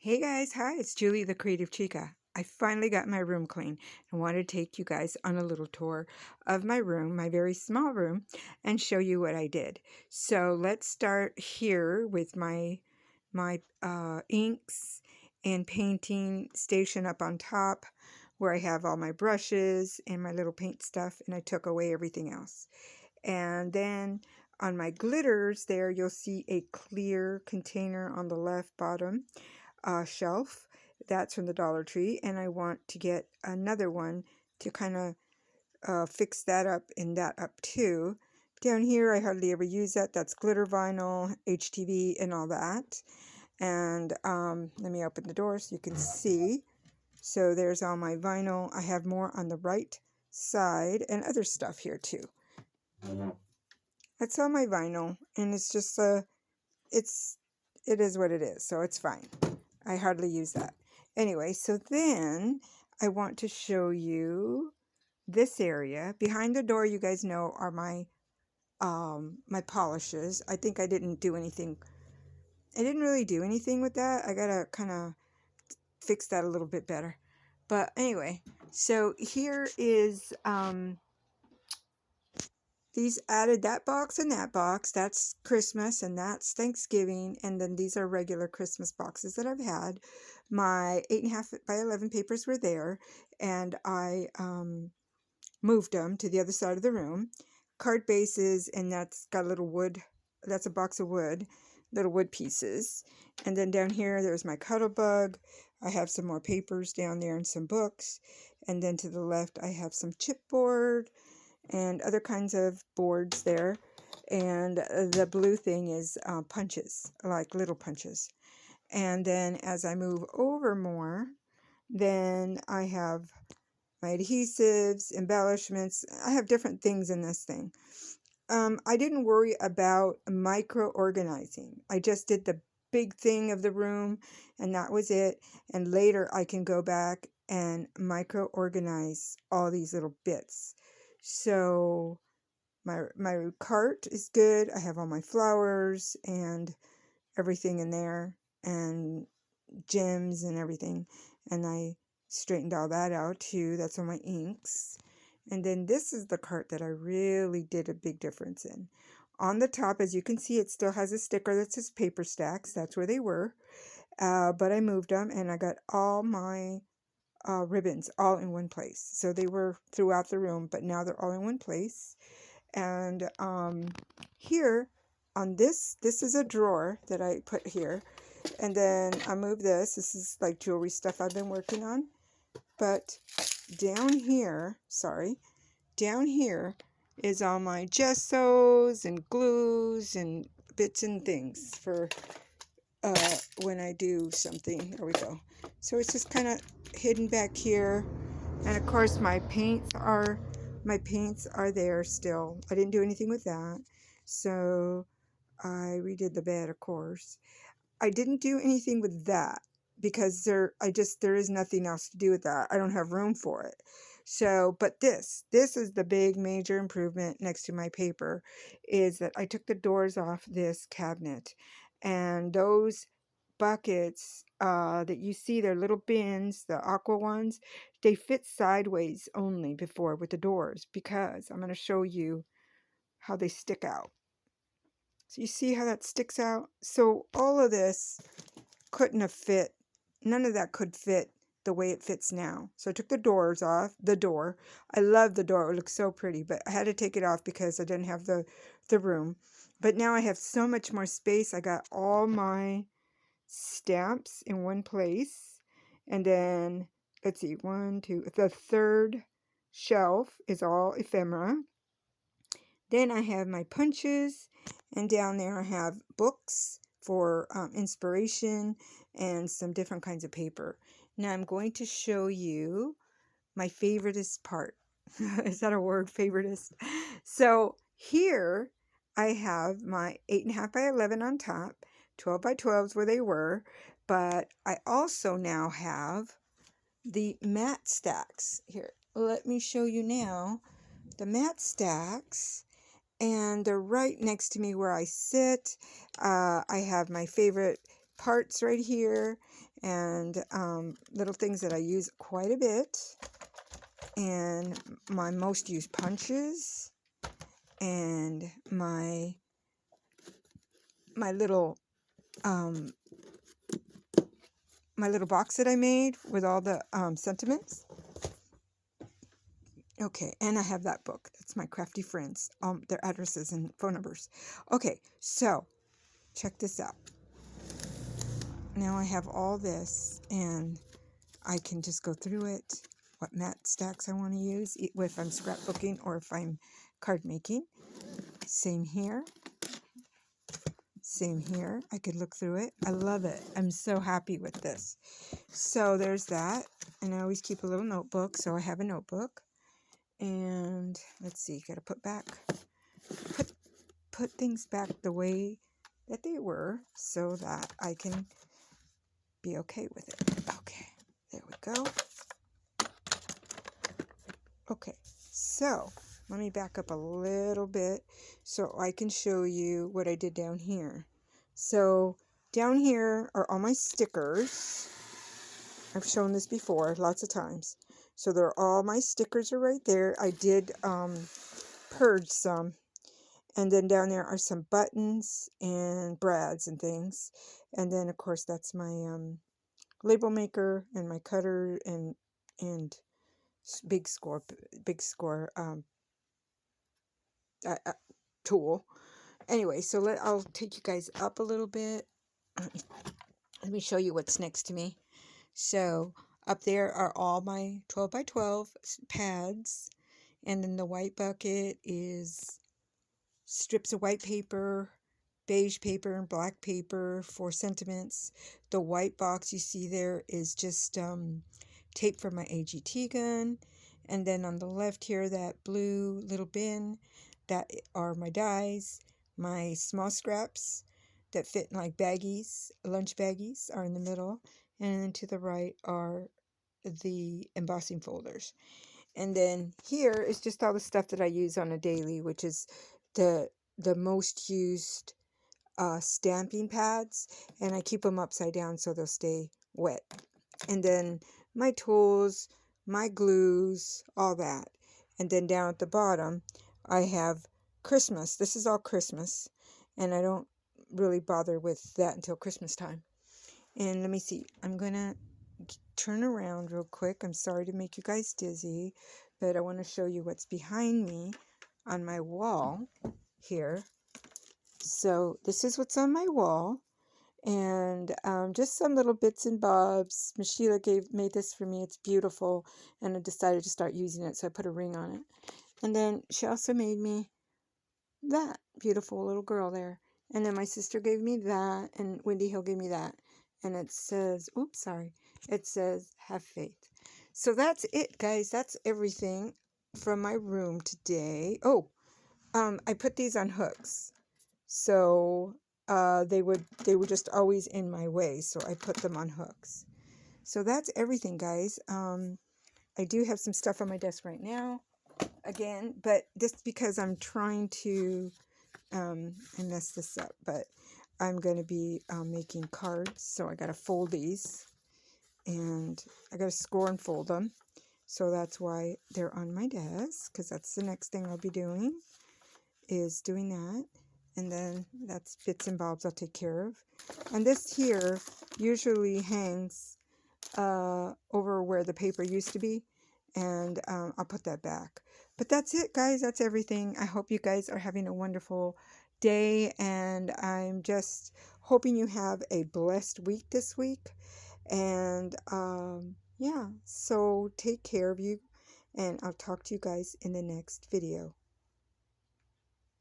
Hey guys, hi, it's Julie the Creative Chica. I finally got my room clean and wanted to take you guys on a little tour of my room, my very small room, and show you what I did. So let's start here with my inks and painting station up on top where I have all my brushes and my little paint stuff, and I took away everything else. And then on my glitters there, you'll see a clear container on the left bottom shelf. That's from the Dollar Tree, and I want to get another one to kind of fix that up and that up too. Down here, I hardly ever use that. That's glitter vinyl, HTV, and all that. And let me open the door so you can see. So there's all my vinyl. I have more on the right side and other stuff here too. That's all my vinyl, and it's just it is what it is, so it's fine. I hardly use that. Anyway, so then I want to show you this area. Behind the door, you guys know, are my polishes. I think I didn't do anything. I didn't really do anything with that. I gotta kind of fix that a little bit better. But anyway, so here is these added that box and that box. That's Christmas and that's Thanksgiving. And then these are regular Christmas boxes that I've had. My 8.5 by 11 papers were there, and I moved them to the other side of the room. Card bases, and that's got a little wood. That's a box of wood, little wood pieces. And then down here, there's my cuddle bug. I have some more papers down there and some books. And then to the left, I have some chipboard and other kinds of boards there. And the blue thing is punches, like little punches. And then as I move over more, then I have my adhesives, embellishments. I have different things in this thing. I didn't worry about micro-organizing. I just did the big thing of the room, and that was it. And later I can go back and micro-organize all these little bits. So my cart is good. I have all my flowers and everything in there, and gems and everything. And I straightened all that out too. That's all my inks. And then this is the cart that I really did a big difference in. On the top, as you can see, it still has a sticker that says paper stacks. That's where they were. But I moved them, and I got all my ribbons all in one place. So they were throughout the room, but now they're all in one place. And here on this is a drawer that I put here. And then I move this. This is like jewelry stuff I've been working on. But down here, down here is all my gessos and glues and bits and things for when I do something. There we go. So it's just kind of hidden back here. And of course my paints are there still. I didn't do anything with that. So I redid the bed, of course. I didn't do anything with that because there is nothing else to do with that. I don't have room for it. So, but this is the big major improvement next to my paper, is that I took the doors off this cabinet, and those buckets that you see, they're little bins, the aqua ones, they fit sideways only before with the doors, because I'm going to show you how they stick out. So you see how that sticks out? So all of this couldn't have fit. None of that could fit the way it fits now. So I took the doors off. The door. I love the door. It looks so pretty, but I had to take it off because I didn't have the room. But now I have so much more space. I got all my stamps in one place. And then, let's see, the third shelf is all ephemera. Then I have my punches, and down there I have books for inspiration and some different kinds of paper. Now I'm going to show you my favoritist part. Is that a word, favoritist? So here I have my 8.5 by 11 on top, 12 by 12s where they were, but I also now have the matte stacks. Here, let me show you now the matte stacks. And they're right next to me where I sit. I have my favorite parts right here, and little things that I use quite a bit, and my most used punches, and my little my little box that I made with all the sentiments. Okay, and I have that book. That's my crafty friends. Their addresses and phone numbers. Okay, so check this out. Now I have all this, and I can just go through it, what matte stacks I want to use, if I'm scrapbooking or if I'm card making. Same here. Same here. I could look through it. I love it. I'm so happy with this. So there's that. And I always keep a little notebook, so I have a notebook. And let's see, got to put things back the way that they were so that I can be okay with it. Okay, there we go. Okay, so let me back up a little bit so I can show you what I did down here. So down here are all my stickers. I've shown this before lots of times. So they're all my stickers are right there. I did purge some. And then down there are some buttons and brads and things. And then, of course, that's my label maker and my cutter and big score tool. Anyway, so I'll take you guys up a little bit. Let me show you what's next to me. So up there are all my 12 by 12 pads, and then the white bucket is strips of white paper, beige paper, and black paper for sentiments. The white box you see there is just tape from my AGT gun. And then on the left here, that blue little bin, that are my dies. My small scraps that fit in like baggies, lunch baggies, are in the middle. And then to the right are the embossing folders. And then here is just all the stuff that I use on a daily, which is the most used stamping pads, and I keep them upside down so they'll stay wet. And then my tools, my glues, all that. And then down at the bottom, I have Christmas. This is all Christmas, and I don't really bother with that until Christmas time. And let me see. I'm going to turn around real quick. I'm sorry to make you guys dizzy, but I want to show you what's behind me on my wall here. So this is what's on my wall, and just some little bits and bobs. Miss Sheila made this for me. It's beautiful, and I decided to start using it, so I put a ring on it. And then she also made me that beautiful little girl there. And then my sister gave me that, and Wendy Hill gave me that. And it says, oops, sorry. It says, have faith. So that's it, guys. That's everything from my room today. Oh, I put these on hooks. So they were just always in my way, so I put them on hooks. So that's everything, guys. I do have some stuff on my desk right now, again, but just because I'm trying to, I messed this up, but I'm going to be making cards, so I got to fold these, and I got to score and fold them. So that's why they're on my desk, because that's the next thing I'll be doing, is doing that. And then that's bits and bobs I'll take care of. And this here usually hangs over where the paper used to be. And I'll put that back. But that's it, guys. That's everything. I hope you guys are having a wonderful day. And I'm just hoping you have a blessed week this week. And yeah, so take care of you. And I'll talk to you guys in the next video.